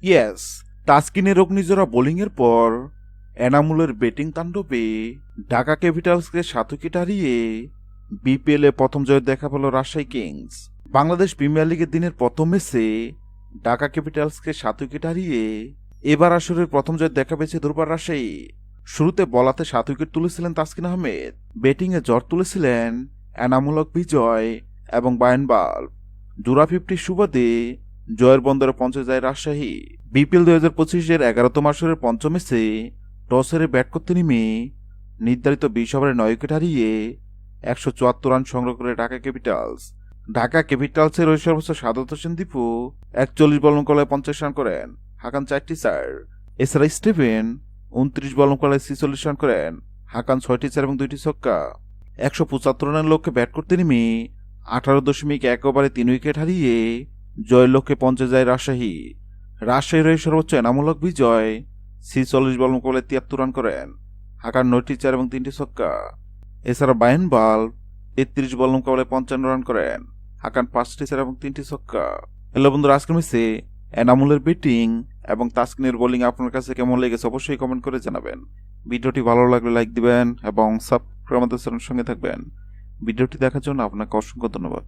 Yes, তাসকিনের অগ্নিজোড়া বোলিংয়ের পর এনামুলের batting তাণ্ডবে ঢাকা ক্যাপিটালসকে 7 উইকেট হারিয়ে বিপিএল এ প্রথম জয় দেখা পেল রাজশাহী কিংস। বাংলাদেশ প্রিমিয়ার লিগের দিনের প্রথম ম্যাচে ঢাকা ক্যাপিটালসকে 7 উইকেট হারিয়ে এবার আসরের প্রথম জয় দেখা পেয়েছে দুর্বার রাজশাহী। শুরুতে বলাতে 7 উইকেট তুলেছিলেন তাসকিন আহমেদ, ব্যাটিংয়ে ঝড় তুলেছিলেন এনামূলক বিজয় এবং বায়েন বাল্ব। জোড়া 50 সুবাদে জয়ের বন্দরে পৌঁছে যায় রাজশাহী। বিপিএল 2025-এর 11তম আসরের পঞ্চম ম্যাচে টস হেরে ব্যাট করতে নেমে নির্ধারিত 20 ওভারে 9 উইকেট হারিয়ে 174 রান সংগ্রহ করে ঢাকা ক্যাপিটালস। ঢাকা ক্যাপিটালসের ওই সর্বোচ্চ সাদত হোসেন দীপু 41 বল মোকাবেলায় 50 রান করেন, হাকান 4টি চার। এছাড়া স্টিভেন 29 বল মোকাবেলায় 46 রান করেন, হাকান 6টি চার এবং 2টি ছক্কা। 175 রানের লক্ষ্যে ব্যাট করতে নেমে 18.1 ওভারে 3 উইকেট হারিয়ে জয়ের লক্ষ্যে পৌঁছে যায় রাজশাহী। রাজশাহীর হয়ে সর্বোচ্চ এনামূলক বিজয় 46 বল মোকাবেলায় 73 রান করেন, হাকান 9টি চার এবং 3টি ছক্কা। এছাড়া বায়েন বাল্ব 33 বল মোকাবেলায় 55 রান করেন, হাকান 5টি চার এবং 3টি ছক্কা। হ্যালো বন্ধুরা, আজকের ম্যাচে এনামুলের ব্যাটিং এবং তাসকিনের বোলিং আপনার কাছে কেমন লেগেছে অবশ্যই কমেন্ট করে জানাবেন। ভিডিওটি ভালো লাগলে লাইক দিবেন এবং সাবস্ক্রাইব আমাদের চ্যানেলের সঙ্গে থাকবেন। ভিডিওটি দেখার জন্য আপনাকে অসংখ্য ধন্যবাদ।